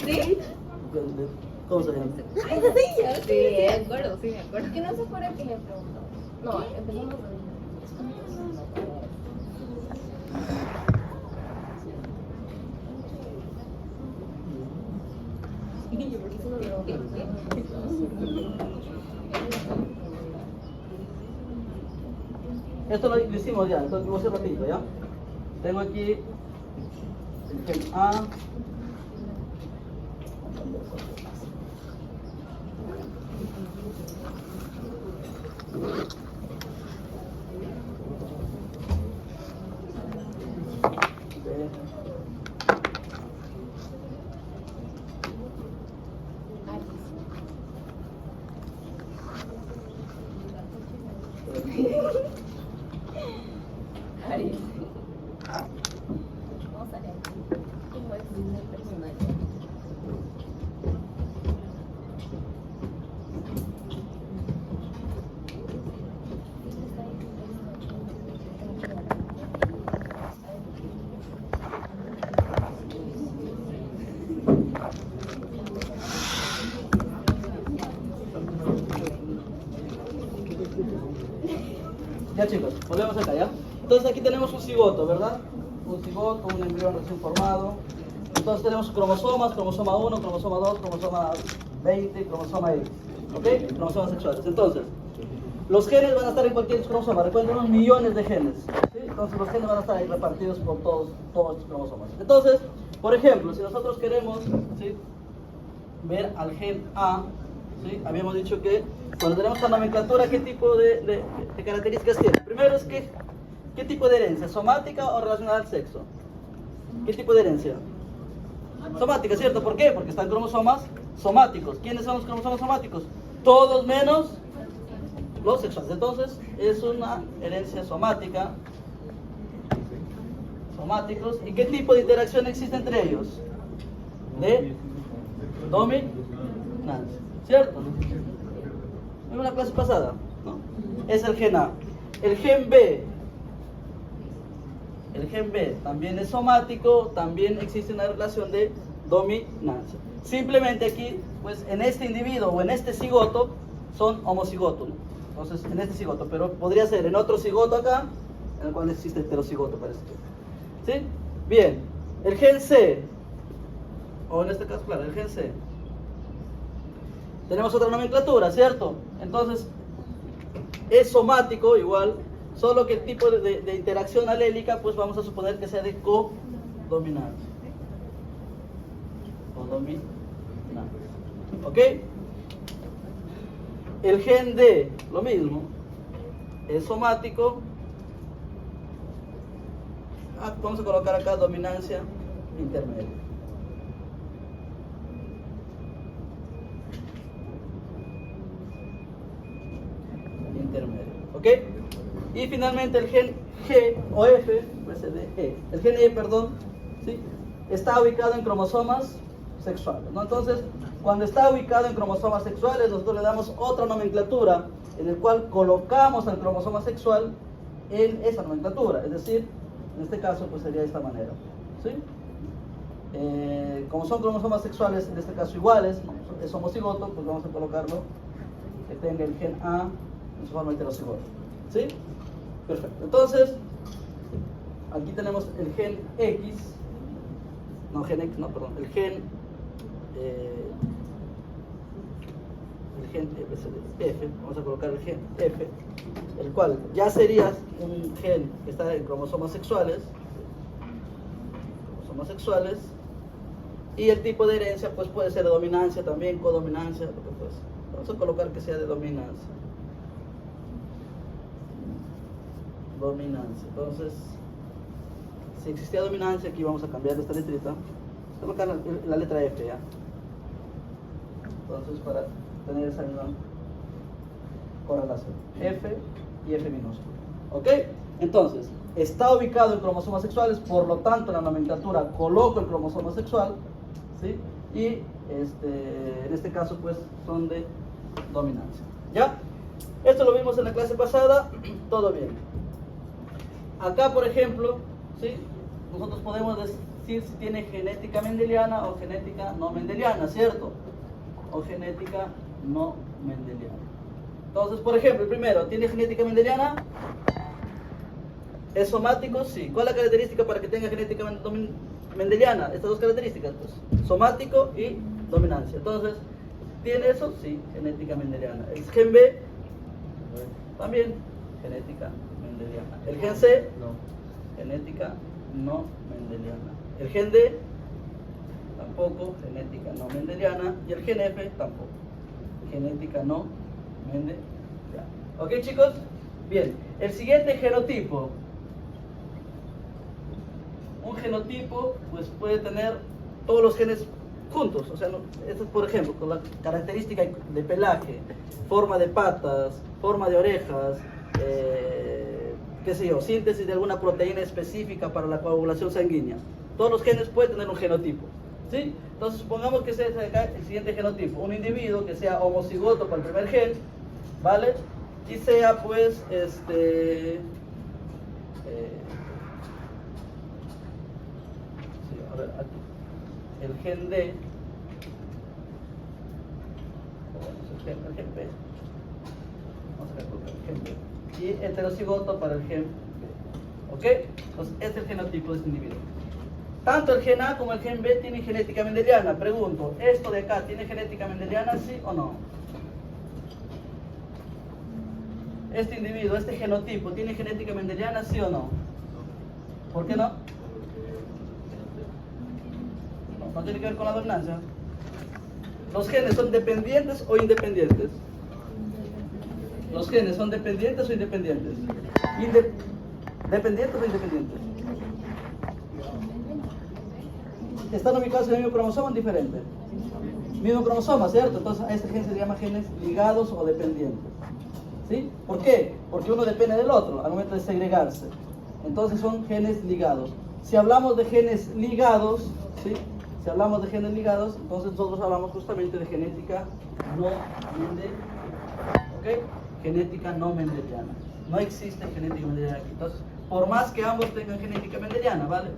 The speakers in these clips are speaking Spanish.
¿Sí? ¿Cómo se llama? Ay, sí, ya, Sí, me acuerdo, sí, me acuerdo. Que no se fuera que le preguntó. No, empezamos Esto lo hicimos ya, entonces lo voy a hacer rapidito, ¿ya? Tengo aquí el gen A. Aries. Vamos a leer. ¿Cómo es el personaje? Ya chicos, volvemos acá, ¿ya? Entonces aquí tenemos un cigoto, ¿verdad? Un cigoto, un embrión recién formado. Entonces tenemos cromosomas, cromosoma 1, cromosoma 2, cromosoma 20, cromosoma X. ¿Ok? Cromosomas sexuales. Entonces, los genes van a estar en cualquier cromosoma. Recuerden, unos millones de genes. ¿Sí? Entonces los genes van a estar ahí repartidos por todos los cromosomas. Entonces, por ejemplo, si nosotros queremos, ¿sí?, ver al gen A, ¿sí?, habíamos dicho que cuando tenemos la nomenclatura, ¿qué tipo de características tiene? Primero es que, ¿qué tipo de herencia? ¿Somática o relacionada al sexo? ¿Qué tipo de herencia? Somática, ¿cierto? ¿Por qué? Porque están cromosomas somáticos. ¿Quiénes son los cromosomas somáticos? Todos menos los sexuales. Entonces, es una herencia somática. Somáticos. ¿Y qué tipo de interacción existe entre ellos? De dominancia, ¿cierto? En una clase pasada, ¿no? Es el gen A. El gen B. El gen B también es somático, también existe una relación de dominancia. Simplemente aquí, pues en este individuo o en este cigoto, son homocigotos, ¿no? Entonces, en este cigoto, pero podría ser en otro cigoto acá, en el cual existe heterocigoto, parece que. ¿Sí? Bien, el gen C, o en este caso, claro, el gen C. Tenemos otra nomenclatura, ¿cierto? Entonces, es somático igual, solo que el tipo de interacción alélica, pues vamos a suponer que sea de codominancia. Codominancia. ¿Ok? El gen D, lo mismo, es somático. Vamos a colocar acá dominancia intermedia. Intermedio, ¿ok? Y finalmente el gen G o F, pues el gen E, perdón, ¿sí?, está ubicado en cromosomas sexuales, ¿no? Entonces, cuando está ubicado en cromosomas sexuales, nosotros le damos otra nomenclatura en el cual colocamos al cromosoma sexual en esa nomenclatura, es decir, en este caso pues sería de esta manera, ¿sí? Como son cromosomas sexuales, en este caso iguales, ¿no?, es homocigoto, pues vamos a colocarlo que tenga el gen A en su forma heterocigoto, ¿sí? Perfecto. Entonces, aquí tenemos el gen X, no gen X, no, perdón, el gen F, vamos a colocar el gen F, el cual ya sería un gen que está en cromosomas sexuales, y el tipo de herencia pues puede ser de dominancia también, codominancia, lo que fuese. Vamos a colocar que sea de dominancia. Dominancia. Entonces, si existía dominancia, aquí vamos a cambiar esta letrita. Vamos a colocar la letra F ya. Entonces, para tener esa misma correlación. F y F minúscula. ¿Ok? Entonces, está ubicado en cromosomas sexuales, por lo tanto, en la nomenclatura coloco el cromosoma sexual, ¿sí? Y en este caso, pues, son de dominancia. ¿Ya? Esto lo vimos en la clase pasada, todo bien. Acá, por ejemplo, ¿sí?, nosotros podemos decir si tiene genética mendeliana o genética no mendeliana, ¿cierto? O genética no mendeliana. Entonces, por ejemplo, el primero, ¿tiene genética mendeliana? ¿Es somático? Sí. ¿Cuál es la característica para que tenga genética mendeliana? Estas dos características, pues, somático y dominancia. Entonces, ¿tiene eso? Sí, genética mendeliana. El gen B, también genética mendeliana. El gen C, No. genética no mendeliana. El gen D, tampoco, genética no mendeliana. Y el gen F, tampoco, genética no mendeliana. ¿Ok, chicos? Bien, el siguiente genotipo. Un genotipo pues puede tener todos los genes juntos, o sea, esto es por ejemplo con la característica de pelaje, forma de patas, forma de orejas, qué sé yo, síntesis de alguna proteína específica para la coagulación sanguínea. Todos los genes pueden tener un genotipo, ¿sí? Entonces supongamos que sea acá el siguiente genotipo, un individuo que sea homocigoto para el primer gen, ¿vale? Y sea pues a ver, aquí, el gen D, el gen B, vamos a calcular el gen B, y heterocigoto para el gen B, ¿ok? Entonces, este es el genotipo de este individuo. Tanto el gen A como el gen B tienen genética mendeliana. Pregunto, ¿esto de acá tiene genética mendeliana, sí o no? Este individuo, este genotipo, ¿tiene genética mendeliana, sí o no? ¿Por qué no? No tiene que ver con la dominancia. ¿Los genes son dependientes o independientes? ¿Los genes son dependientes o independientes? ¿Dependientes o independientes? Están ubicados en el mismo cromosoma o diferente. Mismo cromosoma, ¿cierto? Entonces a este gen se llama genes ligados o dependientes. ¿Sí? ¿Por qué? Porque uno depende del otro al momento de segregarse. Entonces son genes ligados. Si hablamos de genes ligados, ¿sí? Si hablamos de genes ligados, entonces nosotros hablamos justamente de genética no mendeliana. ¿Ok? Genética no mendeliana. No existe genética mendeliana aquí. Entonces, por más que ambos tengan genética mendeliana, ¿vale?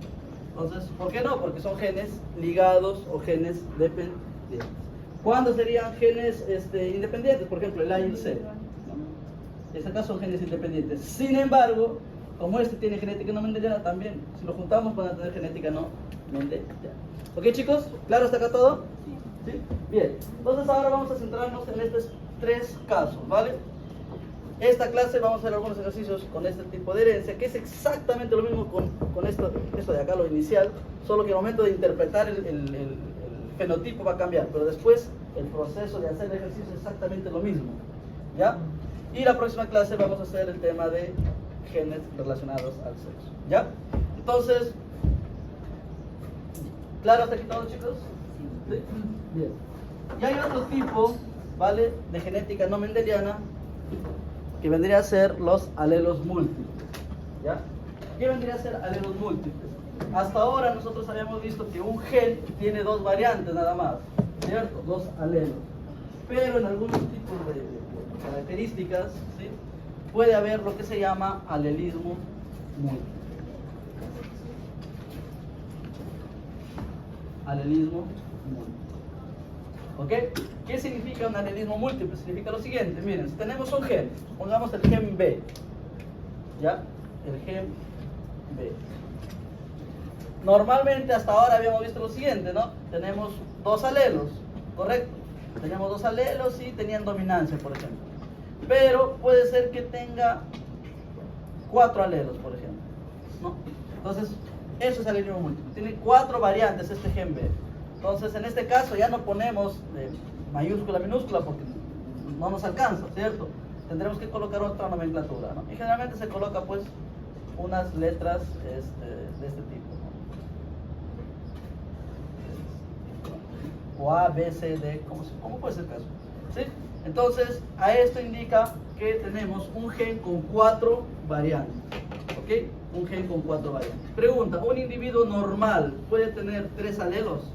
Entonces, ¿por qué no? Porque son genes ligados o genes dependientes. ¿Cuándo serían genes independientes? Por ejemplo, el A y el C. En este caso son genes independientes. Sin embargo, como este tiene genética no mendeliana, también, si lo juntamos, van a tener genética no mendeliana. ¿Ok, chicos? ¿Claro hasta acá todo? ¿Sí? Bien. Entonces ahora vamos a centrarnos en estos tres casos, ¿vale? Esta clase vamos a hacer algunos ejercicios con este tipo de herencia, que es exactamente lo mismo con esto de acá, lo inicial, solo que al momento de interpretar el fenotipo va a cambiar, pero después el proceso de hacer el ejercicio es exactamente lo mismo, ¿ya? Y la próxima clase vamos a hacer el tema de genes relacionados al sexo, ¿ya? Entonces, ¿claro hasta aquí todo, chicos? ¿Sí? Bien. Y hay otro tipo, ¿vale? De genética no mendeliana, que vendría a ser los alelos múltiples, ¿ya? ¿Qué vendría a ser alelos múltiples? Hasta ahora nosotros habíamos visto que un gen tiene dos variantes nada más, ¿cierto? Dos alelos. Pero en algunos tipos de características, ¿sí? Puede haber lo que se llama alelismo múltiple. Alelismo múltiple. ¿Ok? ¿Qué significa un alelismo múltiple? Significa lo siguiente, miren, si tenemos un gen, pongamos el gen B, ¿ya? El gen B. Normalmente hasta ahora habíamos visto lo siguiente, ¿no? Tenemos dos alelos, ¿correcto? Teníamos dos alelos y tenían dominancia, por ejemplo. Pero puede ser que tenga 4 alelos, por ejemplo, ¿no? Entonces, eso es alelismo múltiple. Tiene 4 variantes este gen B. Entonces, en este caso ya no ponemos mayúscula, minúscula, porque no nos alcanza, ¿cierto? Tendremos que colocar otra nomenclatura, ¿no? Y generalmente se coloca, pues, unas letras de este tipo, ¿no? O A, B, C, D, ¿cómo puede ser el caso? ¿Sí? Entonces, a esto indica que tenemos un gen con 4 variantes, ¿ok? Un gen con 4 variantes. Pregunta, ¿un individuo normal puede tener 3 alelos?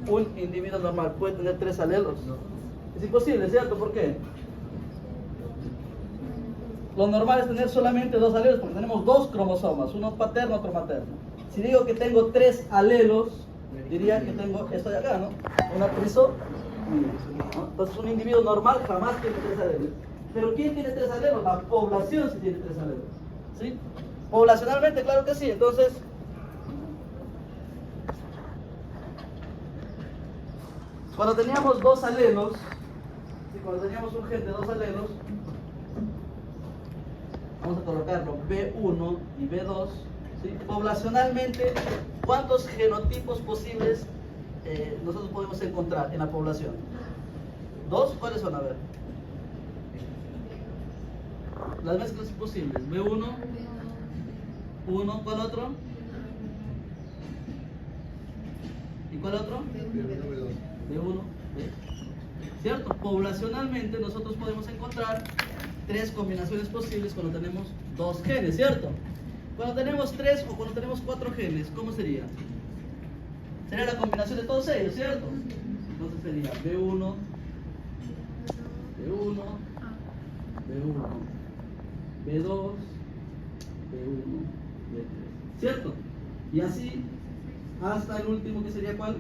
¿Un individuo normal puede tener 3 alelos? No. Es imposible, ¿cierto? ¿Por qué? Lo normal es tener solamente 2 alelos porque tenemos 2 cromosomas, uno paterno, otro materno. Si digo que tengo 3 alelos, diría que tengo esto de acá, ¿no? Una trisomía, ¿no? Entonces un individuo normal jamás tiene 3 alelos. Pero ¿quién tiene 3 alelos? La población sí tiene 3 alelos, ¿sí? Poblacionalmente, claro que sí. Entonces, cuando teníamos 2 alelos, ¿sí? Cuando teníamos un gen de 2 alelos, vamos a colocarlo B1 y B2, ¿sí? Poblacionalmente, ¿cuántos genotipos posibles nosotros podemos encontrar en la población? 2, ¿cuáles son? A ver. Las mezclas posibles. B1, 1, ¿cuál otro? ¿Y cuál otro? B1, B. ¿Cierto? Poblacionalmente nosotros podemos encontrar 3 combinaciones posibles cuando tenemos 2 genes, ¿cierto? Cuando tenemos 3 o cuando tenemos 4 genes, ¿cómo sería? Sería la combinación de todos ellos, ¿cierto? Entonces sería B1, B1, B1, B2, B1, B3, ¿cierto? Y así hasta el último, que sería ¿cuál?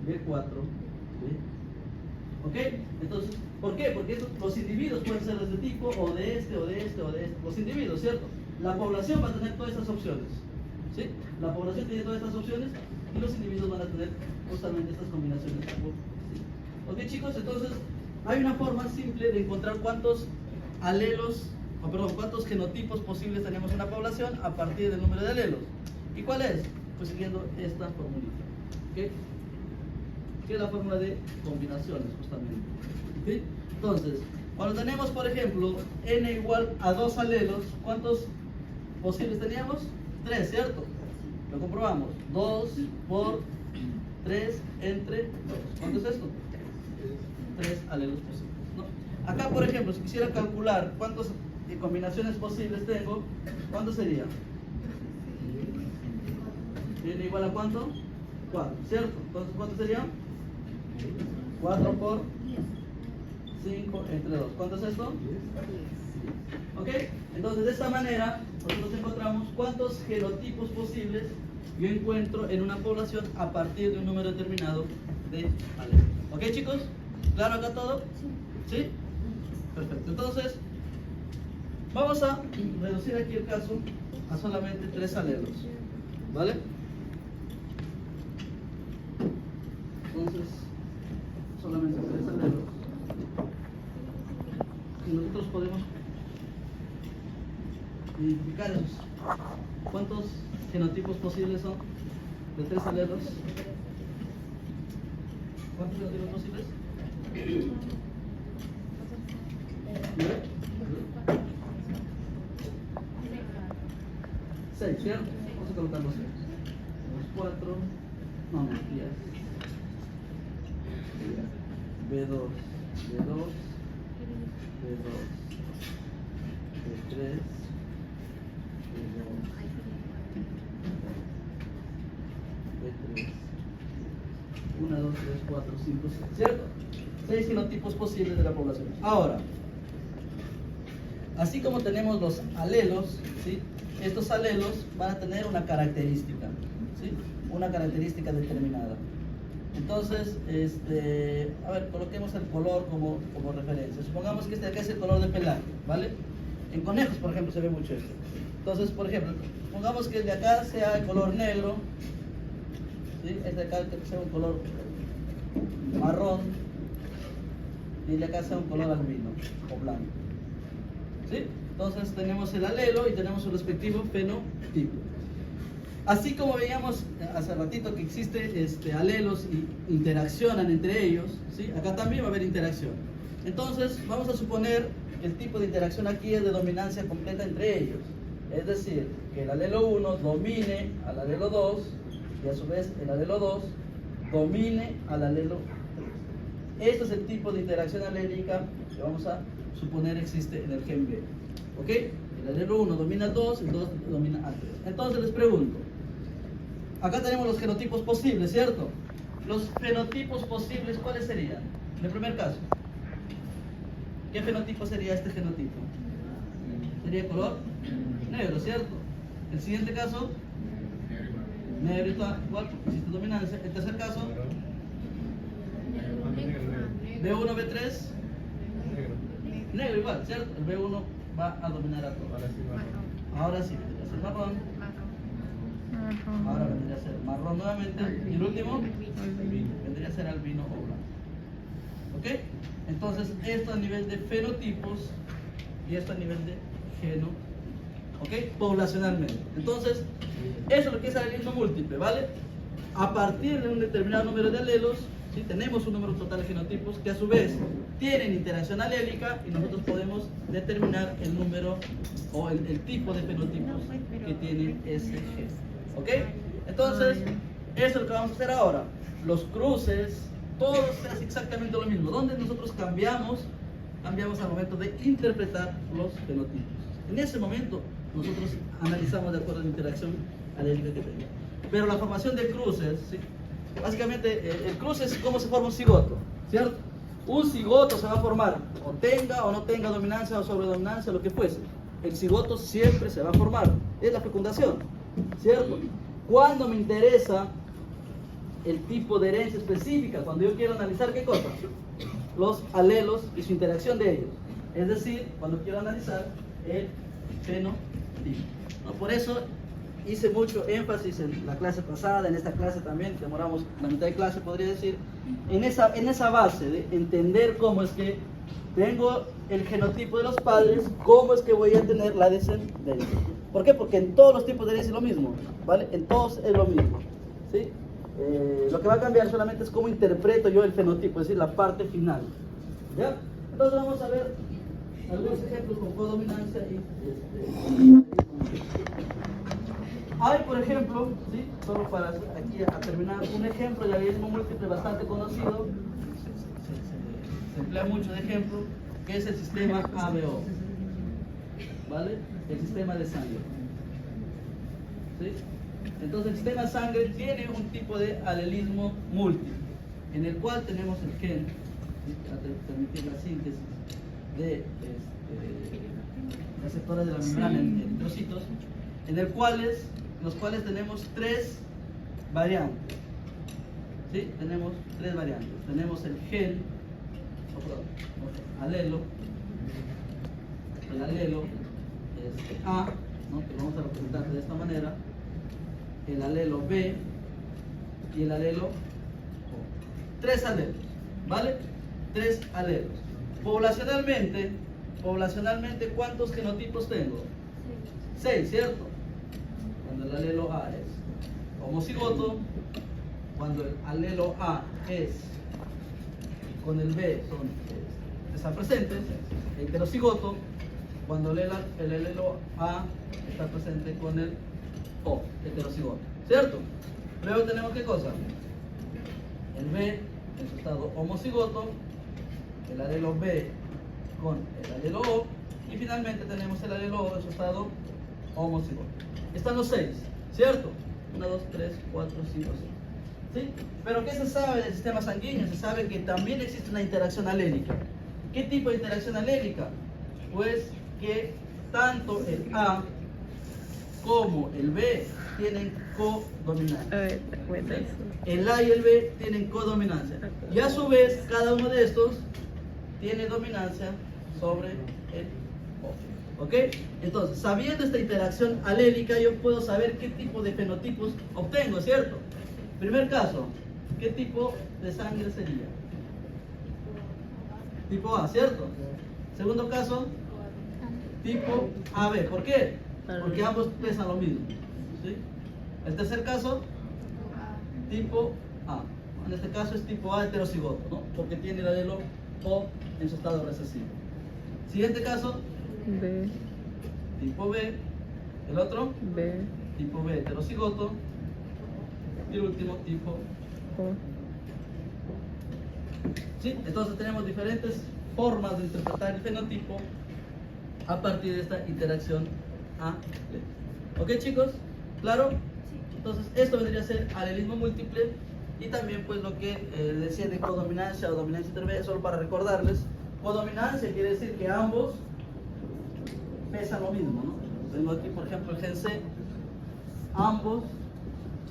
B4, B. ¿Ok? Entonces, ¿por qué? Porque los individuos pueden ser de este tipo, o de este, o de este, o de este. Los individuos, ¿cierto? La población va a tener todas estas opciones, ¿sí? La población tiene todas estas opciones y los individuos van a tener justamente estas combinaciones, ¿sí? ¿Ok, chicos? Entonces, hay una forma simple de encontrar cuántos alelos, o perdón, cuántos genotipos posibles tenemos en la población a partir del número de alelos. ¿Y cuál es? Pues siguiendo esta formulita, ¿ok? Que es la fórmula de combinaciones, justamente. ¿Sí? Entonces, cuando tenemos, por ejemplo, n igual a 2 alelos, ¿cuántos posibles teníamos? 3, ¿cierto? Lo comprobamos. 2 por 3 entre 2. ¿Cuánto es esto? 3 alelos posibles, ¿no? Acá, por ejemplo, si quisiera calcular cuántas combinaciones posibles tengo, ¿cuánto sería? ¿N igual a cuánto? 4, ¿cierto? Entonces, ¿cuánto sería? 4 por 5 entre 2. ¿Cuánto es esto? 10. ¿Ok? Entonces, de esta manera, nosotros encontramos cuántos genotipos posibles yo encuentro en una población a partir de un número determinado de alelos. ¿Ok, chicos? ¿Claro acá todo? ¿Sí? Perfecto. Entonces, vamos a reducir aquí el caso a solamente 3 alelos. ¿Vale? Entonces, solamente 3 alelos. Y nosotros podemos identificar esos. ¿Cuántos genotipos posibles son de 3 alelos? ¿Cuántos genotipos posibles? 6, ¿cierto? Vamos a colocar los 6. 4, no, 10. B2, B2, B2, B3, B2, B3, 1, 2, 3, 4, 5, 6, ¿cierto? 6 genotipos posibles de la población. Ahora, así como tenemos los alelos, ¿sí? Estos alelos van a tener una característica, ¿sí? Una característica determinada. Entonces, a ver, coloquemos el color como referencia. Supongamos que este de acá es el color de pelaje, ¿vale? En conejos, por ejemplo, se ve mucho esto. Entonces, por ejemplo, pongamos que el de acá sea el color negro, ¿sí? Este de acá sea un color marrón, y el de acá sea un color albino o blanco, ¿sí? Entonces tenemos el alelo y tenemos su respectivo fenotipo. Así como veíamos hace ratito que existe alelos y interaccionan entre ellos, ¿sí? Acá también va a haber interacción. Entonces vamos a suponer que el tipo de interacción aquí es de dominancia completa entre ellos. Es decir, que el alelo 1 domine al alelo 2 y a su vez el alelo 2 domine al alelo 3. Este es el tipo de interacción alélica que vamos a suponer existe en el gen B. ¿Ok? El alelo 1 domina al 2, el 2 domina al 3. Entonces les pregunto, acá tenemos los genotipos posibles, ¿cierto? Los fenotipos posibles, ¿cuáles serían? En el primer caso, ¿qué fenotipo sería este genotipo? Sería color negro, ¿cierto? El siguiente caso, Negrita, igual, porque existe dominancia. El tercer caso, B1, B3, negro igual, ¿cierto? El B1 va a dominar a todos. Ahora sí, vendría a ser marrón. Ahora vendría a ser marrón nuevamente. Y el último vendría a ser albino o blanco. ¿Ok? Entonces, esto a nivel de fenotipos y esto a nivel de geno. ¿Ok? Poblacionalmente. Entonces, eso es lo que es alelismo múltiple, ¿vale? A partir de un determinado número de alelos, ¿sí? Tenemos un número total de genotipos que a su vez tienen interacción alélica y nosotros podemos determinar el número o el tipo de fenotipos que tiene ese gen. ¿Ok? Entonces, eso es lo que vamos a hacer ahora. Los cruces, todo se hace exactamente lo mismo. Donde nosotros cambiamos al momento de interpretar los fenotipos. En ese momento, nosotros analizamos de acuerdo a la interacción alélica que tenga. Pero la formación de cruces, ¿sí? Básicamente, el cruce es cómo se forma un cigoto, ¿cierto? Un cigoto se va a formar, o tenga o no tenga dominancia o sobredominancia, lo que fuese. El cigoto siempre se va a formar. Es la fecundación, ¿cierto? Cuando me interesa el tipo de herencia específica, cuando yo quiero analizar qué cosa, los alelos y su interacción de ellos. Es decir, cuando quiero analizar el fenotipo. ¿No? Por eso hice mucho énfasis en la clase pasada, en esta clase también, demoramos la mitad de clase, podría decir, en esa base de entender cómo es que tengo el genotipo de los padres, cómo es que voy a tener la descendencia. ¿Por qué? Porque en todos los tipos de herencia es lo mismo, ¿vale? En todos es lo mismo, ¿sí? Lo que va a cambiar solamente es cómo interpreto yo el fenotipo, es decir, la parte final. ¿Ya? Entonces vamos a ver algunos ejemplos con codominancia y hay, por ejemplo, ¿sí? Solo para aquí a terminar, un ejemplo de alelismo múltiple bastante conocido, se emplea mucho de ejemplo, que es el sistema ABO, ¿vale? El sistema de sangre. ¿Sí? Entonces el sistema de sangre tiene un tipo de alelismo múltiple, en el cual tenemos el gen, ¿sí? Para permitir la síntesis de receptores de la membrana en trocitos, en los cuales tenemos tres variantes. ¿Sí? Tenemos tres variantes. Tenemos el gen, alelo, el alelo A, ¿no? Que lo vamos a representar de esta manera, el alelo B y el alelo O. Tres alelos, ¿vale? Tres alelos. Poblacionalmente, ¿cuántos genotipos tengo? 6, ¿cierto? Cuando el alelo A es homocigoto, cuando el alelo A es con el B están presentes, heterocigoto, cuando el alelo A está presente con el O, heterocigoto, ¿cierto? Luego tenemos ¿qué cosa? El B en su estado homocigoto, el alelo B con el alelo O, y finalmente tenemos el alelo O en su estado homocigoto. Están los 6, ¿cierto? 1, 2, 3, 4, 5, 6. ¿Sí? Pero ¿qué se sabe del sistema sanguíneo? Se sabe que también existe una interacción alélica. ¿Qué tipo de interacción alélica? Pues que tanto el A como el B tienen codominancia. ¿Sí? El A y el B tienen codominancia. Y a su vez, cada uno de estos tiene dominancia sobre el O. ¿Ok? Entonces, sabiendo esta interacción alélica, yo puedo saber qué tipo de fenotipos obtengo, ¿cierto? Primer caso, ¿qué tipo de sangre sería? Tipo A, ¿cierto? Segundo caso, tipo AB. ¿Por qué? Porque ambos pesan lo mismo. ¿Sí? El tercer caso, tipo A. En este caso es tipo A heterocigoto, ¿no? Porque tiene el alelo O en su estado recesivo. Siguiente caso, B, tipo B. El otro, B, tipo B heterocigoto. Y el último, tipo O. ¿Sí? Entonces tenemos diferentes formas de interpretar el fenotipo a partir de esta interacción alélica. ¿Ok, chicos? ¿Claro? Entonces esto vendría a ser alelismo múltiple y también pues lo que decía de codominancia o dominancia intermedia, solo para recordarles. Codominancia quiere decir que ambos pesan lo mismo, ¿no? Tengo aquí por ejemplo el gen C, ambos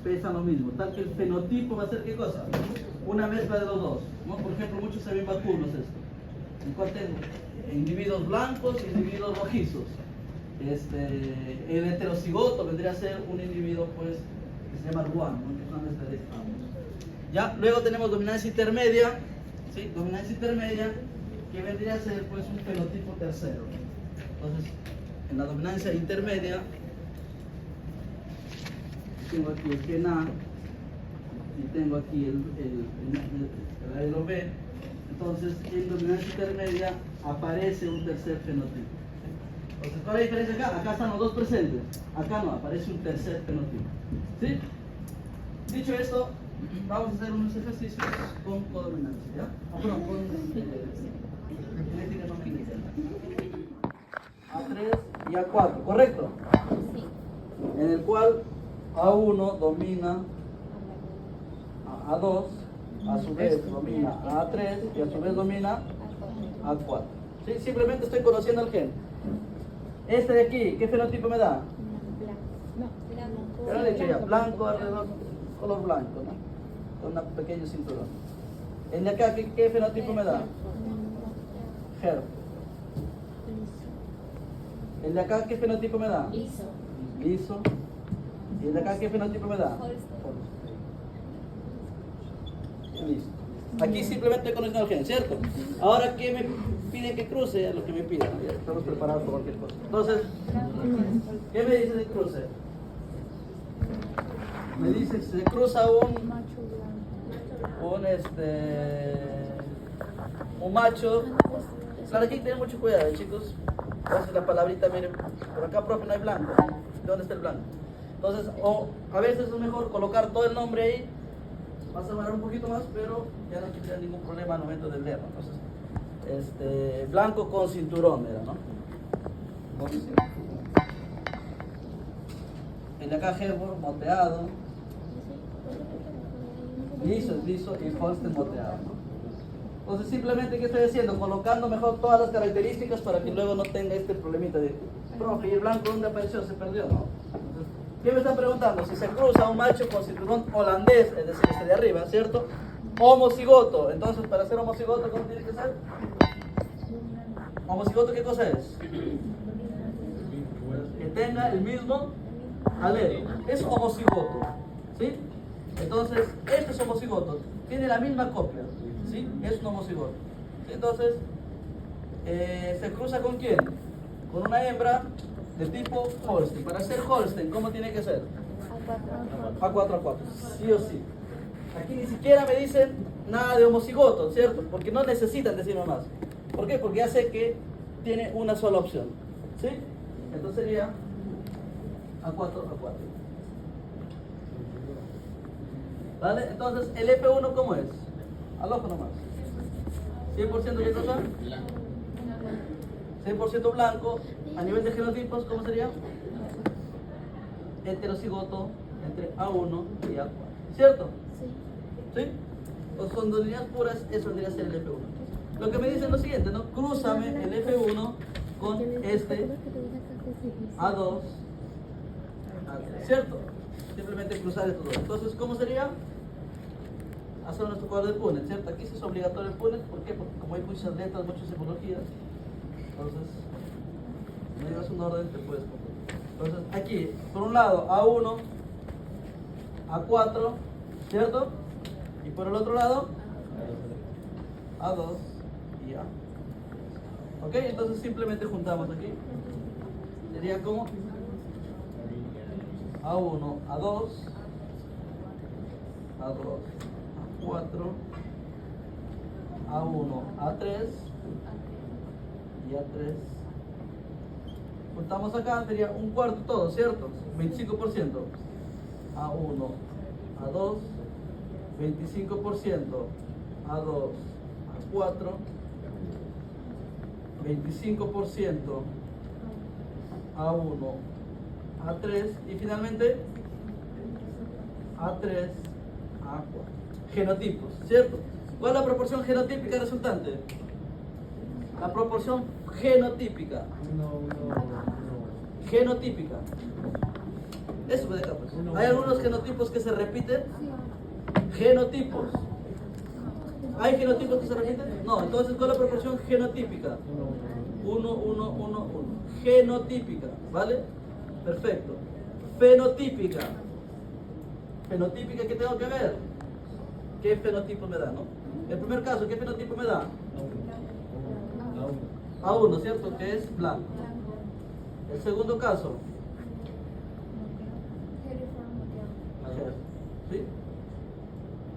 pesan lo mismo, tal que el fenotipo va a ser ¿qué cosa? Una mezcla de los dos, ¿no? Por ejemplo, muchos se ven vacunos esto, en cual tengo individuos blancos e individuos rojizos. El heterocigoto vendría a ser un individuo pues que se llama ruano, ¿no? Que es una mezcla de ambos. Ya, luego tenemos dominancia intermedia, ¿sí? Dominancia intermedia, que vendría a ser pues un fenotipo tercero. Entonces, en la dominancia intermedia, tengo aquí el gen A y tengo aquí el alelo B. Entonces, en dominancia intermedia aparece un tercer fenotipo. Entonces, ¿cuál es la diferencia acá? Acá están los dos presentes. Acá no, aparece un tercer fenotipo. ¿Sí? Dicho esto, vamos a hacer unos ejercicios con codominancia, ¿ya? Perdón, con genética no clínica. A3 y A4, ¿correcto? Sí. En el cual A1 domina a A2, a su vez domina a A3 y a su vez domina a A4. ¿Sí? Simplemente estoy conociendo el gen. Este de aquí, ¿qué fenotipo me da? Ya lo he dicho ya, blanco alrededor, color blanco, ¿no? Con un pequeño cinturón. El de acá, ¿qué fenotipo me da? Her. El de acá, ¿qué fenotipo me da? Liso. Liso. ¿Y el de acá qué fenotipo me da? Listo. Aquí simplemente conozco el gen, ¿cierto? Ahora, ¿qué me pide que cruce? Lo que me pida. Ya estamos preparados para cualquier cosa. Entonces, ¿qué me dice de cruce? Me dice, se cruza un macho. Claro, aquí hay que tener mucho cuidado, chicos. Entonces la palabrita, miren, por acá, profe, no hay blanco. ¿De dónde está el blanco? Entonces, a veces es mejor colocar todo el nombre ahí. Vas a demorar un poquito más, pero ya no tendría ningún problema al momento del leerlo. Entonces, blanco con cinturón era, ¿no? El de acá, Herbor, moteado. Liso y Holstein moteado, ¿no? Entonces simplemente, ¿qué estoy haciendo? Colocando mejor todas las características para que luego no tenga este problemita de profe, ¿y el blanco dónde apareció? ¿Se perdió? ¿No? Entonces, ¿qué me están preguntando? Si se cruza un macho con cinturón holandés, es decir, este de arriba, ¿cierto? Homocigoto. Entonces, para ser homocigoto, ¿cómo tiene que ser? ¿Homocigoto qué cosa es? Que tenga el mismo alelo. Es homocigoto, ¿sí? Entonces, este es homocigoto. Tiene la misma copia, ¿sí? Es un homocigoto. ¿Sí? Entonces, ¿se cruza con quién? Con una hembra de tipo Holstein. Para ser Holstein, ¿cómo tiene que ser? A4, sí o sí. Aquí ni siquiera me dicen nada de homocigoto, ¿cierto? Porque no necesitan decirme más. ¿Por qué? Porque ya sé que tiene una sola opción, ¿sí? Entonces sería A4. ¿Vale? Entonces, ¿el F1 cómo es? Al ojo nomás. 100% qué cosa? 100% blanco. A nivel de genotipos, ¿cómo sería? Heterocigoto entre A1 y A4. ¿Cierto? Sí. ¿Sí? O con dos líneas puras, eso vendría a ser el F1. Lo que me dicen es lo siguiente, ¿no? Crúzame el F1 con este A2. ¿Cierto? Simplemente cruzar estos dos. Entonces, ¿cómo sería? Hacer nuestro cuadro de Punnett, ¿cierto? Aquí sí es obligatorio el Punnett. ¿Por qué? Porque como hay muchas letras, muchas simbologías, entonces, no llevas un orden, te puedes confundir. Entonces, aquí, por un lado, A1, A4, ¿cierto? Y por el otro lado, A2 y A. ¿Ok? Entonces, simplemente juntamos aquí. Sería como A1, A2, A2, A4, A1, A3 y A3. Juntamos acá, sería un cuarto todo, ¿cierto? 25%. A1, A2, 25%, A2, A4, 25%, A1, A3 y finalmente A3, A4. Genotipos, ¿cierto? ¿Cuál es la proporción genotípica resultante? La proporción genotípica. Genotípica. Eso de acá, pues. Hay algunos genotipos que se repiten. Genotipos. ¿Hay genotipos que se repiten? No, entonces, ¿cuál es la proporción genotípica? 1, 1, 1, 1. Genotípica, ¿vale? Perfecto. Fenotípica. Fenotípica, ¿qué tengo que ver? ¿Qué fenotipo me da, no? El primer caso, ¿qué fenotipo me da? A1, ¿cierto? Que es blanco. El segundo caso. ¿Sí?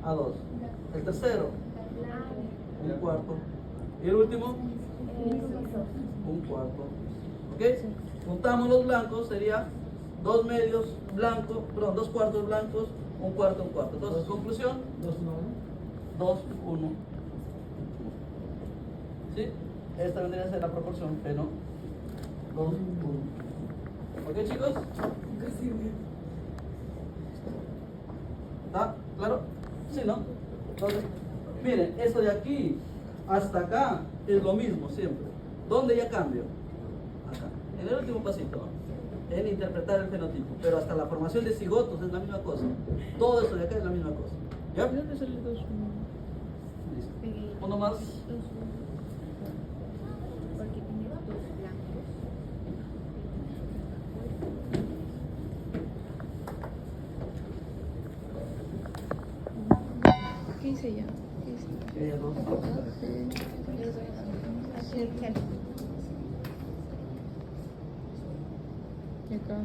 A2. El tercero. Un cuarto. Y el último. Un cuarto. ¿Ok? Juntamos los blancos, sería 2 medios blancos, perdón, 2 cuartos blancos, un cuarto, un cuarto. Entonces, conclusión. 2, 1. ¿Sí? Esta vendría a ser la proporción feno. 2, 1. ¿Ok, chicos? ¿Está claro? Sí, ¿no? Entonces, miren, eso de aquí hasta acá es lo mismo siempre. ¿Dónde ya cambio? Acá. En el último pasito, ¿no? En interpretar el fenotipo. Pero hasta la formación de cigotos es la misma cosa. Todo eso de acá es la misma cosa. ¿Ya? ¿De dónde sale 2? Listo. Uno más. Porque tiene 2 blancos. ¿Qué hice ya? ¿Qué hice? Dos. Y acá.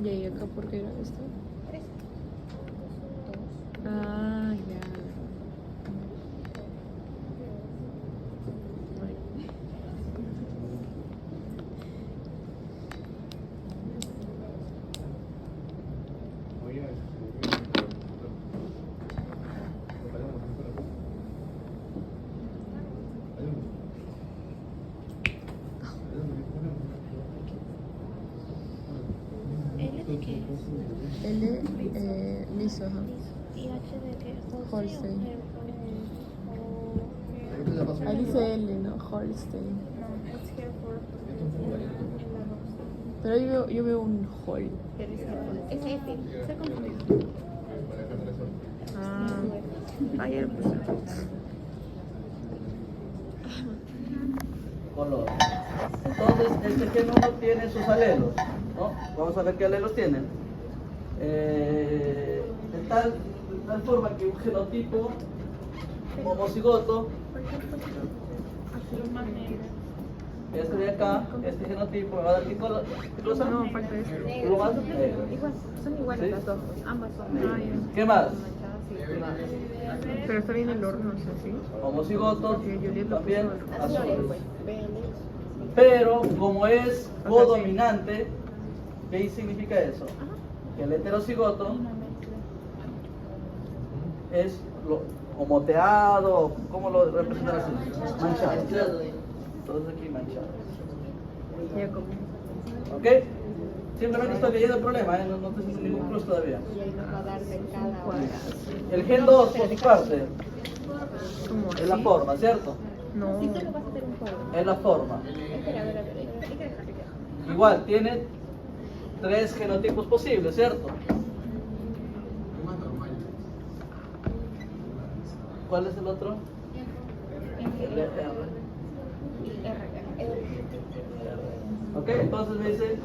¿Y ahí acá por qué era esto? Ah, ya. L, liso, ajá. ¿Y H de qué? Holstein. Ahí dice L, ¿no? Holstein. No, it's here for Pero yo veo un Hol. es F, se confundió. Ah, ayer pues. Color. Entonces, este genoma tiene sus alelos, ¿no? Vamos a ver qué alelos tienen. De tal forma que un genotipo homocigoto, este de acá, este genotipo, me va a dar qué color. ¿Qué cosa? No, falta este. ¿Uno más? Negro. Igual, son iguales ¿Sí? las dos. Ambas son. Ah, ya. ¿Qué más? Pero está bien el horno, ¿sí? Homocigoto, Porque Juliet lo también puso azul. Pero como es codominante, ¿qué significa eso? Que el heterocigoto es o moteado, ¿cómo lo representan así? Manchado. Entonces aquí manchado. Ya como. ¿Ok? Simplemente estoy leyendo el problema, no estoy haciendo ningún plus todavía. El gen 2 por su parte ¿Cómo es la así? forma, ¿cierto? No. Es la forma. Igual, tiene 3 genotipos posibles, ¿cierto? ¿Cuál es el otro? El R. Ok, entonces me dice,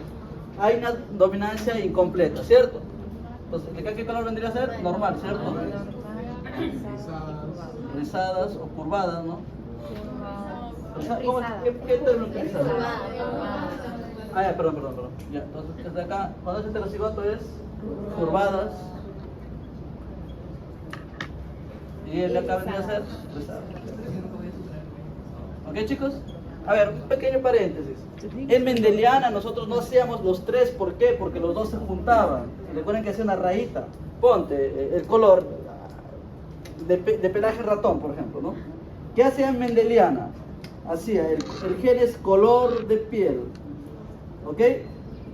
hay una dominancia incompleta, ¿cierto? Entonces, ¿de qué color vendría a ser? Normal, ¿cierto? Rizadas o curvadas, ¿no? ¿Qué término utilizas? Ah, ya, perdón. Ya, entonces, desde acá, cuando es heterocigoto es curvadas. Y el de acá vendría a ser rizadas. ¿Ok, chicos? A ver, un pequeño paréntesis. En Mendeliana nosotros no hacíamos los 3, ¿por qué? Porque los 2 se juntaban. Recuerden que hacía una rayita. Ponte el color de pelaje ratón, por ejemplo, ¿no? ¿Qué hacía en Mendeliana? Hacía el gen es color de piel. ¿Ok?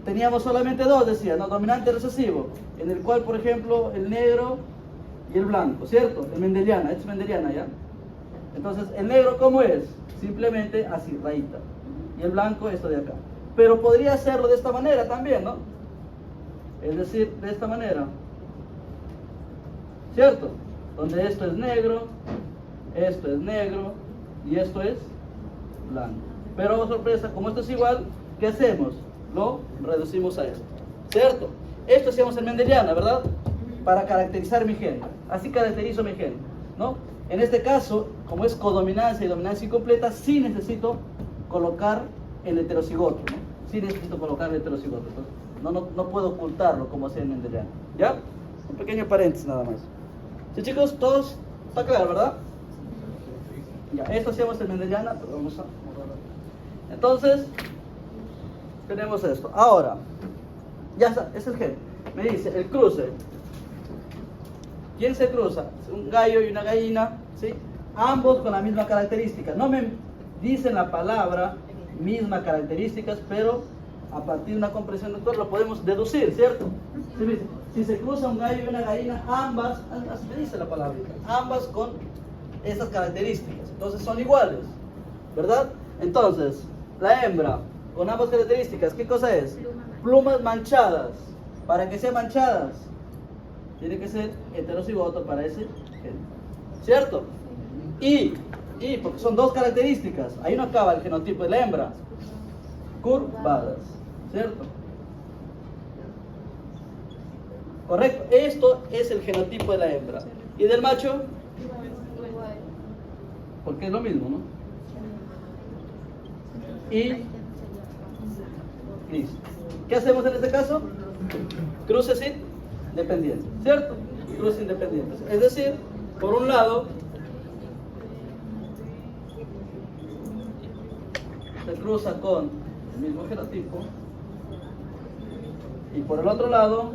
Teníamos solamente 2, decía, ¿no? Dominante y recesivo. En el cual, por ejemplo, el negro y el blanco, ¿cierto? En Mendeliana, esto es Mendeliana, ¿ya? Entonces, el negro, ¿cómo es? Simplemente así, rayita. Y el blanco, esto de acá. Pero podría hacerlo de esta manera también, ¿no? Es decir, de esta manera. ¿Cierto? Donde esto es negro y esto es blanco. Pero, oh, sorpresa, como esto es igual, ¿qué hacemos? Lo reducimos a esto. ¿Cierto? Esto hacíamos en Mendeliana, ¿verdad? Para caracterizar mi gen. Así caracterizo mi gen, ¿no? En este caso, como es codominancia y dominancia incompleta, sí necesito colocar el heterocigoto, ¿no? Sí necesito colocar el heterocigoto. Entonces, no puedo ocultarlo como hacía en Mendeliana. ¿Ya? Un pequeño paréntesis nada más. Sí, chicos, todos está claro, ¿verdad? Ya, esto hacíamos en Mendeliana, pero vamos a... Entonces, tenemos esto. Ahora, ya está, es el gen. Me dice, el cruce. ¿Quién se cruza? Un gallo y una gallina, ¿sí? Ambos con la misma característica. No me dicen la palabra mismas características, pero a partir de una comprensión lectora lo podemos deducir, ¿cierto? ¿Sí? Si se cruza un gallo y una gallina, ambas, así me dice la palabra, ambas con esas características. Entonces son iguales, ¿verdad? Entonces, la hembra con ambas características, ¿qué cosa es? Plumas manchadas. Para que sean manchadas, tiene que ser heterocigoto para ese gen, ¿cierto? Y porque son dos características, ahí no acaba el genotipo de la hembra, curvadas, ¿cierto? Correcto, esto es el genotipo de la hembra. ¿Y del macho? Porque es lo mismo, ¿no? Y listo. ¿Qué hacemos en este caso? Cruces independientes, ¿cierto? Cruces independientes. Es decir, por un lado, se cruza con el mismo genotipo y por el otro lado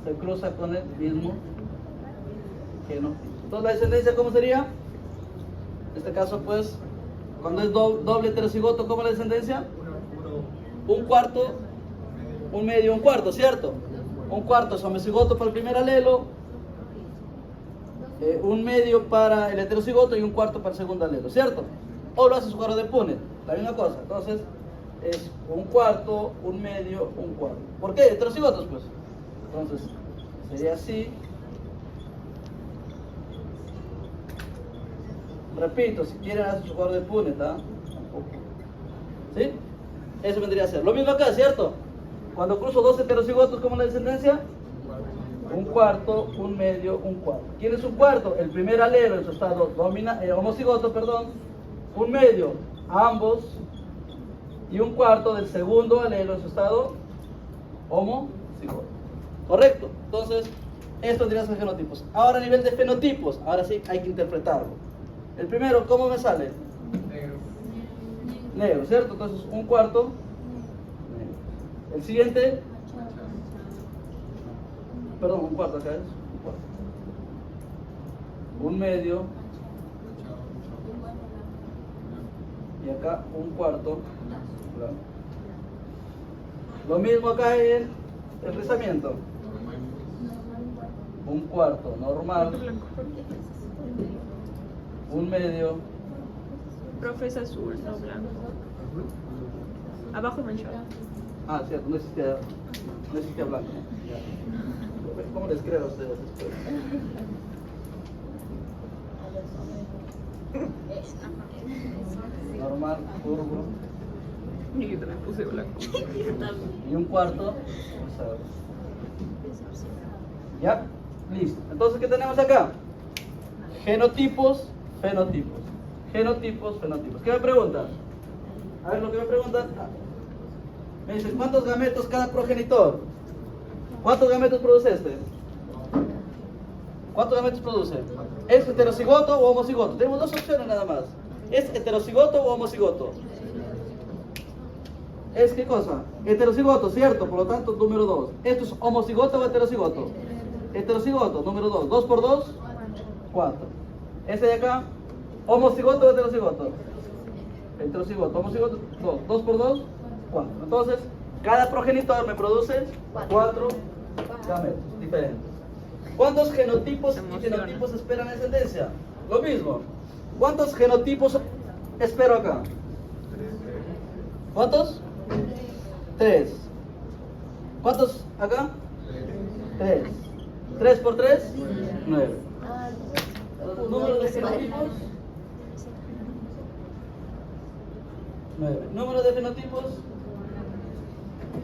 se cruza con el mismo genotipo. Entonces la descendencia, ¿cómo sería? En este caso, pues, cuando es doble heterocigoto, ¿cómo es la descendencia? Un cuarto, un medio, un cuarto, ¿cierto? Un cuarto es homocigoto para el primer alelo, un medio para el heterocigoto y un cuarto para el segundo alelo, ¿cierto? O lo hace su carro de Punnett, la misma cosa. Entonces, es un cuarto, un medio, un cuarto. ¿Por qué? Heterocigotos, pues. Entonces, sería así. Repito, si quieren hacer su carro de Punnett, ¿ah? ¿Sí? Eso vendría a ser. Lo mismo acá, ¿cierto? Cuando cruzo dos heterocigotos, ¿cómo es la descendencia? Un cuarto, un medio, un cuarto. ¿Quién es un cuarto? El primer alelo en su estado homocigoto, perdón. Un medio, ambos. Y un cuarto del segundo alelo en su estado homocigoto. ¿Correcto? Entonces, estos dirían ser genotipos. Ahora a nivel de fenotipos, ahora sí hay que interpretarlo. El primero, ¿cómo me sale? Negro, ¿cierto? Entonces, un cuarto. Negro. El siguiente. Perdón, un cuarto acá es. Un cuarto. Un medio. Y acá un cuarto. Blanco. Lo mismo acá en el rizamiento. Un cuarto normal. Un medio. Profe, es azul, no blanco. Abajo manchado. Ah, cierto, no existía blanco. Ya. ¿Cómo les creo a ustedes después? Normal, curvo. Y yo también puse blanco. Y un cuarto. ¿Ya? Listo. Entonces, ¿qué tenemos acá? Genotipos, fenotipos. Genotipos, fenotipos. ¿Qué me preguntan? A ver, lo que me preguntan. Me dicen, ¿cuántos gametos cada progenitor? ¿Cuántos gametos produce este? ¿Cuántos gametos produce? ¿Es heterocigoto o homocigoto? Tenemos dos opciones nada más. ¿Es heterocigoto o homocigoto? ¿Es qué cosa? Heterocigoto, ¿cierto? Por lo tanto, número 2. ¿Esto es homocigoto o heterocigoto? Heterocigoto, número 2. 2 por 2, 4. Este de acá, homocigoto o heterocigoto? Heterocigoto, homocigoto, 2. 2 por 2, 4. Entonces, cada progenitor me produce 4 gametos diferentes. ¿Cuántos genotipos Se y emociona. fenotipos esperan ascendencia? Lo mismo. ¿Cuántos genotipos espero acá? ¿Cuántos? 3. ¿Cuántos acá? 3. 3 por 3, 9. Número de genotipos, 9. Número de fenotipos.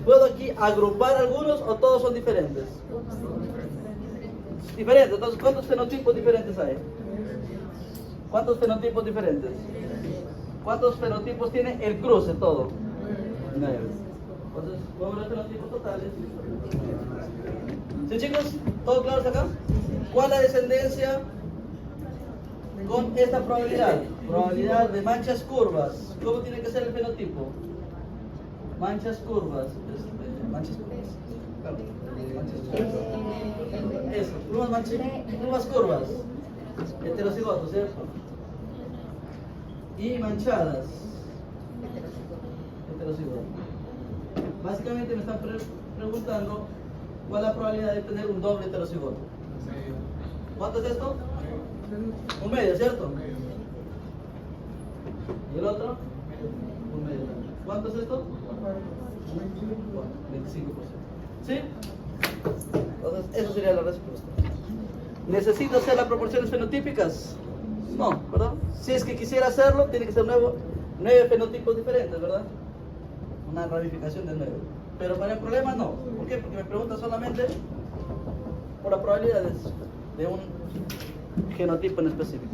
¿Puedo aquí agrupar algunos o todos son diferentes? Diferentes. Entonces, ¿cuántos fenotipos diferentes hay? ¿Cuántos fenotipos diferentes? ¿Cuántos fenotipos tiene el cruce todo? 9. Entonces, número de fenotipos totales. ¿Sí, chicos? ¿Todo claro hasta acá? ¿Cuál es la descendencia con esta probabilidad? Probabilidad de manchas curvas. ¿Cómo tiene que ser el fenotipo? Manchas curvas. Manchas curvas. Claro, manchas curvas. Eso, plumas curvas. Heterocigoto, ¿cierto? Y manchadas. Heterocigoto. Básicamente me están preguntando cuál es la probabilidad de tener un doble heterocigoto. ¿Cuánto es esto? Un medio, ¿cierto? ¿Y el otro? Un medio también. ¿Cuánto es esto? 25%. ¿Sí? Entonces, esa sería la respuesta. ¿Necesito hacer las proporciones fenotípicas? No, ¿verdad? Si es que quisiera hacerlo, tiene que ser 9 fenotipos diferentes, ¿verdad? Una ramificación de 9. Pero para el problema no. ¿Por qué? Porque me pregunta solamente por las probabilidades de un genotipo en específico.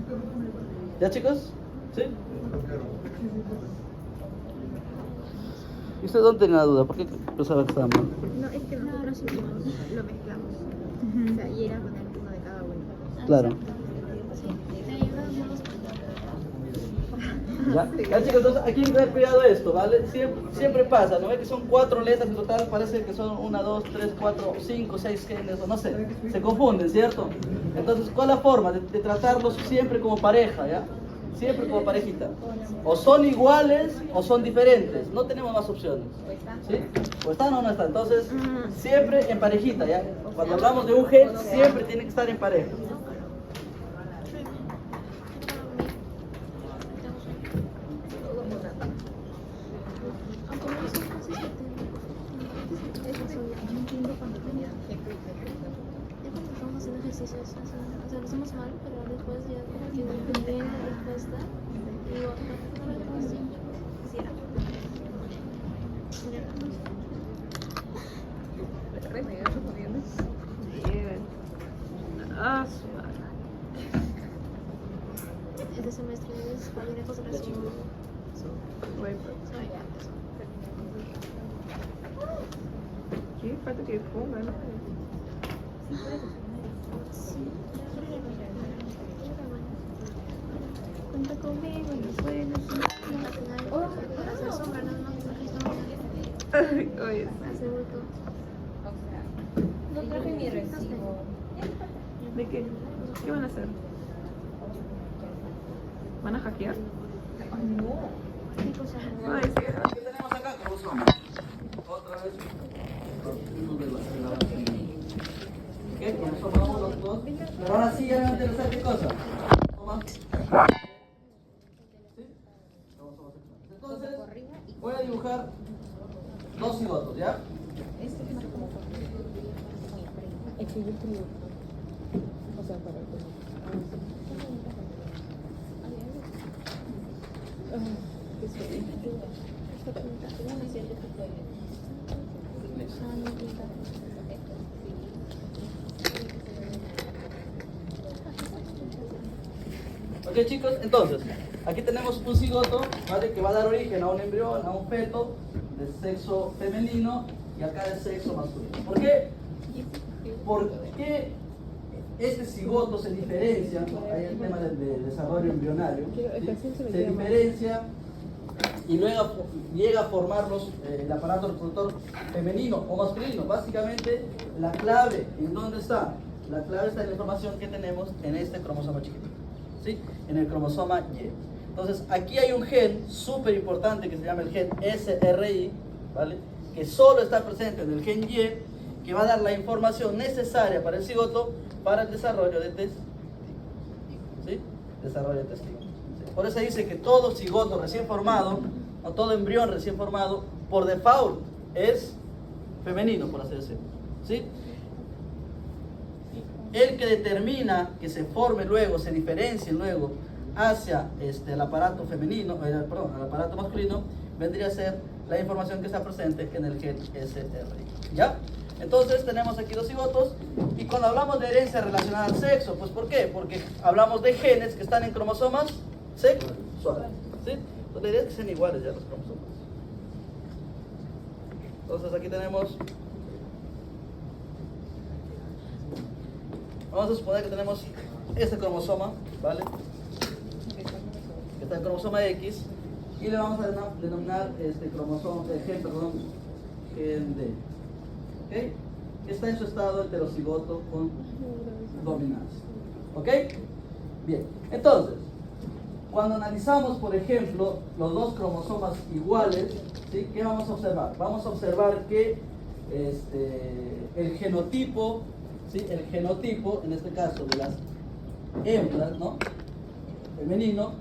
¿Ya, chicos? ¿Sí? ¿Y ustedes dónde tenían la duda? ¿Por qué pensaba que estaba mal? No, es que nosotros lo mezclamos. O sea, y era poner uno de cada uno. Claro. Sí, te ayudamos. Ya, chicos, entonces aquí hay que tener cuidado esto, ¿vale? Siempre pasa, ¿no? Ve que son 4 letras en total, parece que son 1, 2, 3, 4, 5, 6 genes, o no sé, se confunden, ¿cierto? Entonces, ¿cuál es la forma de tratarlos siempre como pareja, ya? Siempre como parejita. O son iguales o son diferentes, no tenemos más opciones. ¿Sí? O están o no están, entonces, siempre en parejita, ¿ya? Cuando hablamos de un gen, siempre tiene que estar en pareja. Ejercicios, o sea, lo hacemos mal, pero después ya como que entendí la respuesta y digo, no lo hago así, quisiera. Ah, su madre. Este semestre es cualquier cosa que hacemos. Güey, ¿qué? Falta que ponga, ¿no? Cuenta conmigo en los sueños, para hacer sombra nada más, Oye, hacer bulto. No traje mi recibo. ¿de qué? ¿Qué van a hacer? ¿Van a hackear? ¿Qué cosa? Ay, sí. ¿Qué tenemos acá? Cromosomas. Otra vez. Partimos de la base. ¿Qué? Cromosoma 1, 2. Pero ahora sí ya me va a interesar qué cosa. Toma. ¿Sí? Cromosomas sexuales. Entonces, voy a dibujar 2 cigotos, ¿ya? Ok, chicos, entonces, aquí tenemos un cigoto, ¿vale? Que va a dar origen a un embrión, a un feto de sexo femenino y acá de sexo masculino. ¿Por qué? Porque este cigoto se diferencia, ahí el tema del desarrollo embrionario, ¿sí? Se diferencia y luego llega a formarlos el aparato reproductor femenino o masculino. Básicamente, la clave, ¿en dónde está? La clave está en la información que tenemos en este cromosoma chiquitito, ¿sí? En el cromosoma Y. Entonces, aquí hay un gen súper importante que se llama el gen SRI, ¿vale? Que solo está presente en el gen Y, que va a dar la información necesaria para el cigoto para el desarrollo de testículos. ¿Sí? Desarrollo de testículos. ¿Sí? Por eso dice que todo cigoto recién formado, o todo embrión recién formado, por default es femenino, por así decirlo. ¿Sí? El que determina que se forme luego, se diferencie luego hacia el aparato femenino, perdón, el aparato masculino, vendría a ser la información que está presente en el gen SRY. ¿Ya? Entonces tenemos aquí dos cigotos, y cuando hablamos de herencia relacionada al sexo, pues ¿por qué? Porque hablamos de genes que están en cromosomas sexuales. ¿Sí? Entonces la idea es que sean iguales ya los cromosomas. Entonces aquí tenemos, vamos a suponer que tenemos este cromosoma, ¿vale? Que está en cromosoma X, y le vamos a denominar este cromosoma, gen D. ¿Ok? Que está en su estado heterocigoto con dominancia. ¿Ok? Bien, entonces, cuando analizamos, por ejemplo, los dos cromosomas iguales, ¿sí? ¿Qué vamos a observar? Vamos a observar que el genotipo, ¿sí? El genotipo, en este caso de las hembras, ¿no? Femenino,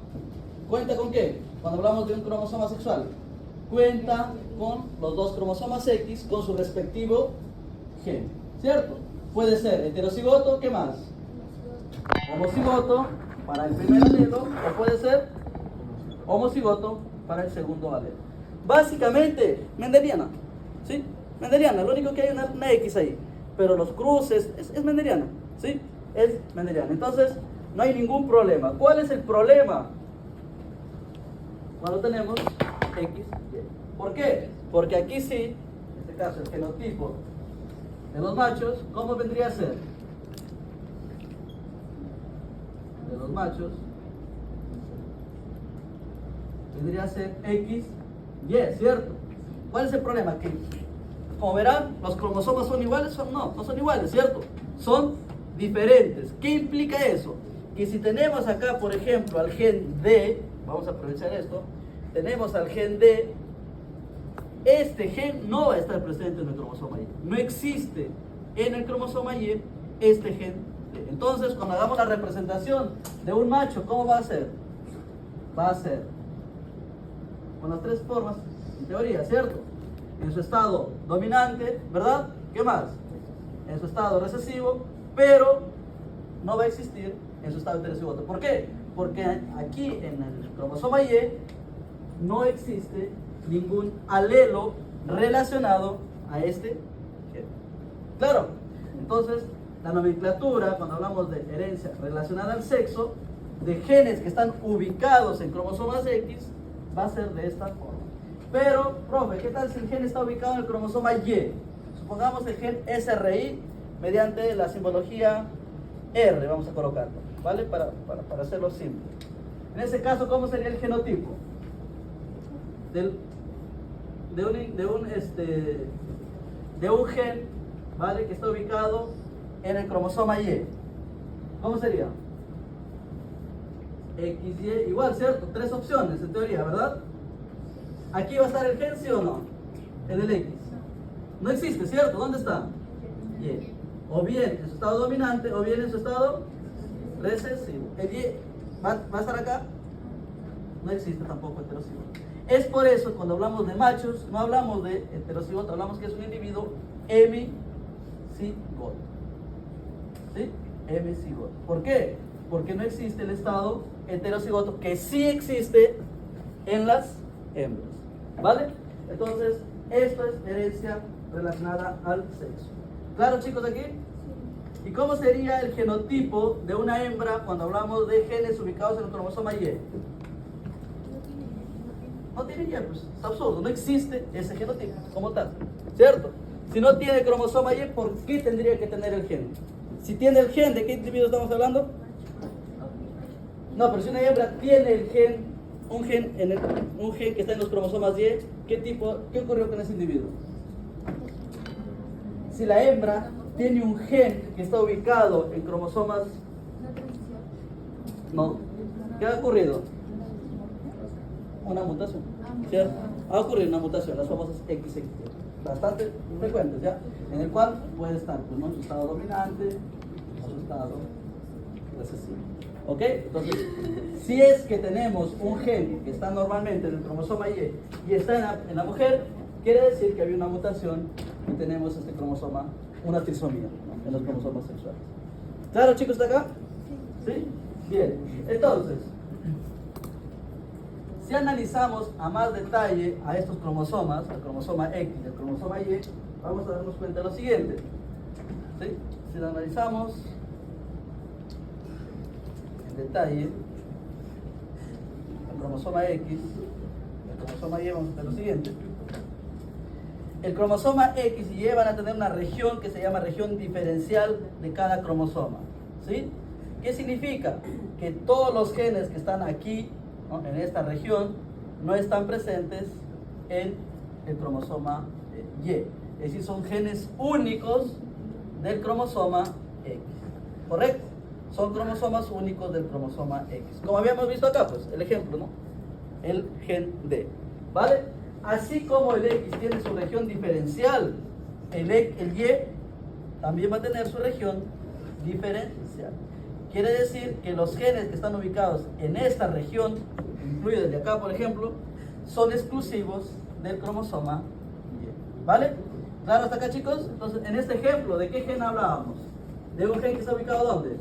¿cuenta con qué? Cuando hablamos de un cromosoma sexual, cuenta con los dos cromosomas X con su respectivo gen, ¿cierto? Puede ser heterocigoto, ¿qué más? Homocigoto para el primer alelo, o puede ser homocigoto para el segundo alelo. Básicamente, mendeliana, ¿sí? Mendeliana, lo único que hay una X ahí, pero los cruces es mendeliana, ¿sí? Es mendeliana. Entonces, no hay ningún problema. ¿Cuál es el problema? Cuando tenemos X, Y. ¿Por qué? Porque aquí sí, en este caso el genotipo de los machos, ¿cómo vendría a ser? De los machos vendría a ser X, Y, ¿cierto? ¿Cuál es el problema? Que, como verán, los cromosomas son iguales, no son iguales, ¿cierto? Son diferentes. ¿Qué implica eso? Que si tenemos acá, por ejemplo, al gen D, vamos a aprovechar esto, tenemos al gen D, este gen no va a estar presente en el cromosoma Y. No existe en el cromosoma Y este gen D. Entonces, cuando hagamos la representación de un macho, ¿cómo va a ser? Va a ser con las tres formas, en teoría, ¿cierto? En su estado dominante, ¿verdad? ¿Qué más? En su estado recesivo, pero no va a existir en su estado heterocigoto. ¿Por qué? Porque aquí en el cromosoma Y no existe ningún alelo relacionado a este gen. Claro, entonces la nomenclatura, cuando hablamos de herencia relacionada al sexo, de genes que están ubicados en cromosomas X, va a ser de esta forma. Pero, profe, ¿qué tal si el gen está ubicado en el cromosoma Y? Supongamos el gen SRY mediante la simbología R, vamos a colocarlo, ¿vale? Para hacerlo simple. En ese caso, ¿cómo sería el genotipo? De un gen, ¿vale? Que está ubicado en el cromosoma Y. ¿Cómo sería? XY igual, ¿cierto? Tres opciones en teoría, ¿verdad? Aquí va a estar el gen, ¿sí o no? En el X. No existe, ¿cierto? ¿Dónde está? Y. O bien en su estado dominante, o bien en su estado recesivo. El Y va a estar acá. No existe tampoco heterocigoto. Es por eso cuando hablamos de machos, no hablamos de heterocigoto, hablamos que es un individuo hemicigoto. ¿Sí? Hemicigoto. ¿Por qué? Porque no existe el estado heterocigoto, que sí existe en las hembras. ¿Vale? Entonces, esto es herencia relacionada al sexo. ¿Claro, chicos, aquí? ¿Y cómo sería el genotipo de una hembra cuando hablamos de genes ubicados en el cromosoma Y? No tiene Y, pues es absurdo, no existe ese genotipo como tal, ¿cierto? Si no tiene cromosoma Y, ¿por qué tendría que tener el gen? Si tiene el gen, ¿de qué individuo estamos hablando? No, pero si una hembra tiene el gen, un gen que está en los cromosomas Y, ¿qué ocurrió con ese individuo? Si la hembra tiene un gen que está ubicado en cromosomas, no, ¿qué ha ocurrido? Una mutación, ¿cierto? Ha ocurrido una mutación, las famosas XX, bastante frecuentes, ¿ya? En el cual puede estar, pues, ¿no? En su estado dominante, o su estado recesivo. ¿Ok? Entonces, si es que tenemos un gen que está normalmente en el cromosoma Y y está en la mujer, quiere decir que había una mutación y tenemos este cromosoma, una trisomía, ¿no?, en los cromosomas sexuales. ¿Claro, chicos, de acá? ¿Sí? Bien. Entonces, si analizamos a más detalle a estos cromosomas, el cromosoma X y el cromosoma Y, vamos a darnos cuenta de lo siguiente. ¿Sí? Si lo analizamos en detalle, el cromosoma X, el cromosoma Y, vamos a ver lo siguiente. El cromosoma X y Y van a tener una región que se llama región diferencial de cada cromosoma. ¿Sí? ¿Qué significa? Que todos los genes que están aquí, ¿no?, en esta región, no están presentes en el cromosoma Y. Es decir, son genes únicos del cromosoma X. ¿Correcto? Son cromosomas únicos del cromosoma X. Como habíamos visto acá, pues, el ejemplo, ¿no? El gen D. ¿Vale? Así como el X tiene su región diferencial, el Y también va a tener su región diferencial. Quiere decir que los genes que están ubicados en esta región, incluidos desde acá, por ejemplo, son exclusivos del cromosoma Y. ¿Vale? ¿Claro hasta acá, chicos? Entonces, en este ejemplo, ¿de qué gen hablábamos? De un gen que está ubicado ¿dónde?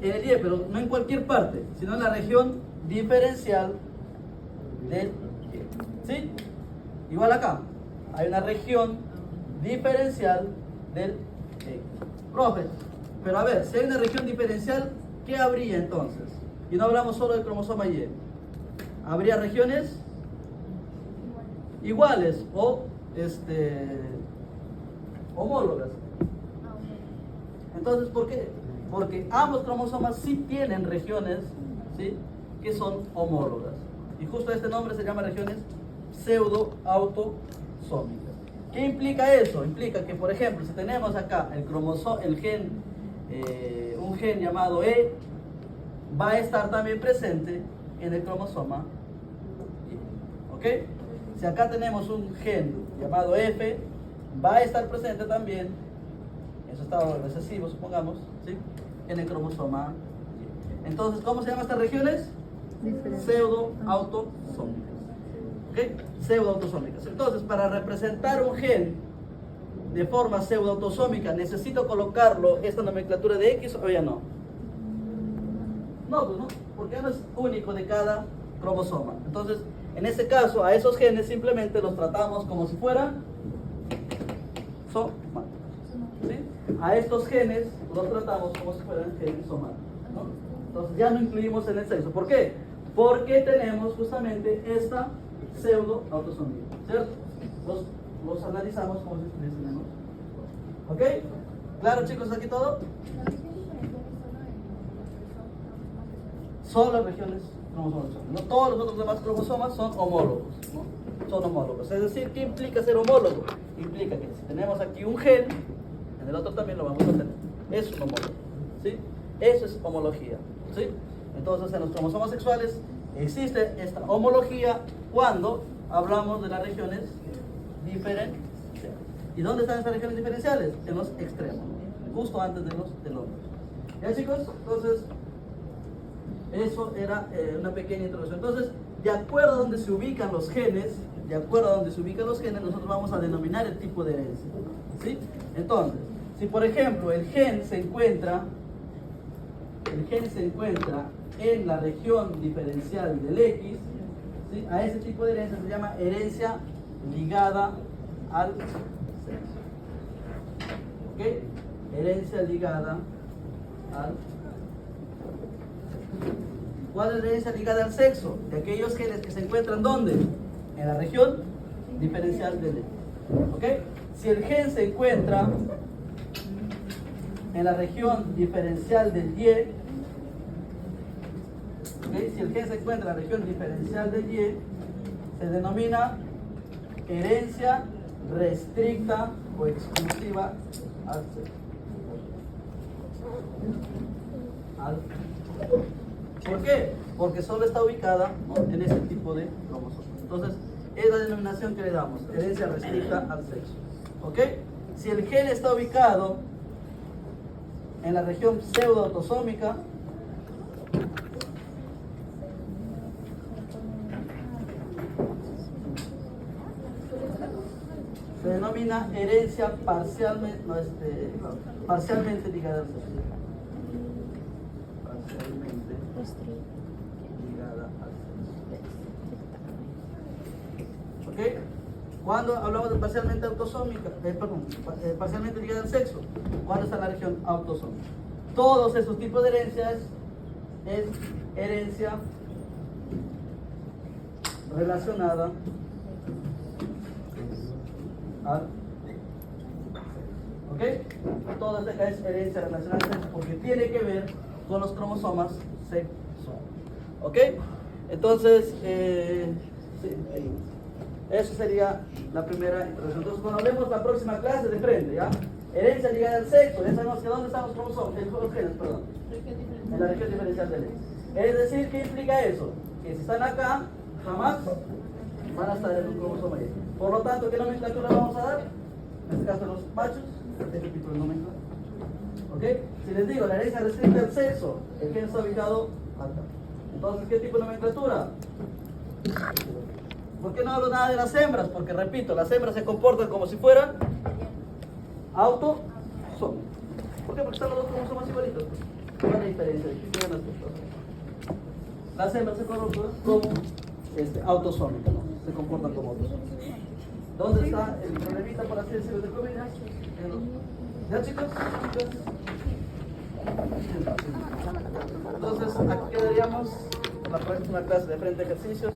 En el Y, pero no en cualquier parte, sino en la región diferencial del Y. ¿Sí? Igual acá, hay una región diferencial del X. Profe, pero a ver, si hay una región diferencial, ¿qué habría entonces? Y no hablamos solo del cromosoma Y. ¿Habría regiones iguales o homólogas? Entonces, ¿por qué? Porque ambos cromosomas sí tienen regiones, ¿sí?, que son homólogas. Y justo este nombre se llama regiones pseudo-autosómicas. ¿Qué implica eso? Implica que, por ejemplo, si tenemos acá el gen, un gen llamado E, va a estar también presente en el cromosoma Y. ¿Ok? Si acá tenemos un gen llamado F, va a estar presente también en su estado recesivo, supongamos, ¿sí?, en el cromosoma Y. Entonces, ¿cómo se llaman estas regiones? Pseudo-autosómicas. ¿Ok? Pseudo-autosómicas. Entonces, para representar un gen de forma pseudo-autosómica, ¿necesito colocarlo esta nomenclatura de X o ya no? No, pues no, porque no es único de cada cromosoma. Entonces, en este caso, a esos genes simplemente los tratamos como si fueran somáticos. ¿Sí? A estos genes los tratamos como si fueran genes somáticos, ¿no? Entonces ya no incluimos en el sexo. ¿Por qué? Porque tenemos justamente esta pseudo-autosomía, ¿cierto? Los analizamos como si estuviésemos. ¿Ok? ¿Claro, chicos, aquí todo? Solo las regiones cromosomas. No todos los otros demás cromosomas son homólogos, ¿no? Son homólogos. Es decir, ¿qué implica ser homólogo? Implica que si tenemos aquí un gen, en el otro también lo vamos a tener. Es un homólogo, ¿sí? Eso es homología, ¿sí? Entonces, en los cromosomas sexuales existe esta homología cuando hablamos de las regiones diferenciales. ¿Y dónde están estas regiones diferenciales? En los extremos, justo antes de los telómeros. ¿Ya, chicos? Entonces, eso era una pequeña introducción. Entonces, de acuerdo a donde se ubican los genes, nosotros vamos a denominar el tipo de herencia, ¿sí? Entonces, si por ejemplo el gen se encuentra en la región diferencial del X, ¿sí?, a ese tipo de herencia se llama herencia ligada al sexo. ¿Ok? Herencia ligada al sexo. ¿Cuál es la herencia ligada al sexo? De aquellos genes que se encuentran ¿dónde? En la región diferencial del X. ¿Ok? Si el gen se encuentra en la región diferencial del Y, ¿okay?, si el gen se encuentra en la región diferencial del Y, se denomina herencia restricta o exclusiva al sexo. ¿Por qué? Porque solo está ubicada, ¿no?, en ese tipo de cromosomas. Entonces, es la denominación que le damos, herencia restricta al sexo. ¿Ok? Si el gen está ubicado en la región pseudoautosómica. Se denomina herencia parcialmente, parcialmente ligada al sexo. Parcialmente ligada al sexo. ¿Ok? Cuando hablamos de parcialmente autosómica, parcialmente ligada al sexo, ¿cuándo está la región autosómica? Todos esos tipos de herencias es herencia relacionada al, ¿ok? Todo esto es herencia relacionada al sexo porque tiene que ver con los cromosomas sexuales, ¿ok? Entonces, sí, eso sería la primera introducción. Entonces, cuando vemos la próxima clase de frente, ¿ya? Herencia ligada al sexo, ya sabemos que dónde están los cromosomas, los genes, perdón, en la región diferencial del X. Es decir, ¿qué implica eso? Que si están acá, jamás van a estar en un cromosoma Y. Por lo tanto, ¿qué nomenclatura vamos a dar? En este caso, los machos, este repito el nomenclatura. ¿Ok? Si les digo, la herencia restringe al sexo, el gen está ubicado acá. Entonces, ¿qué tipo de nomenclatura? ¿Por qué no hablo nada de las hembras? Porque, repito, las hembras se comportan como si fueran autosómicas. ¿Por qué? Porque están los dos cromosomas igualitos. ¿Cuál es la diferencia? Las hembras se comportan como autosómicas, ¿no? Se comportan como autosómicas. ¿Dónde está el problemita, por así decirlo, de comillas? ¿Ya, chicos? Entonces, aquí quedaríamos la próxima clase de frente de ejercicios.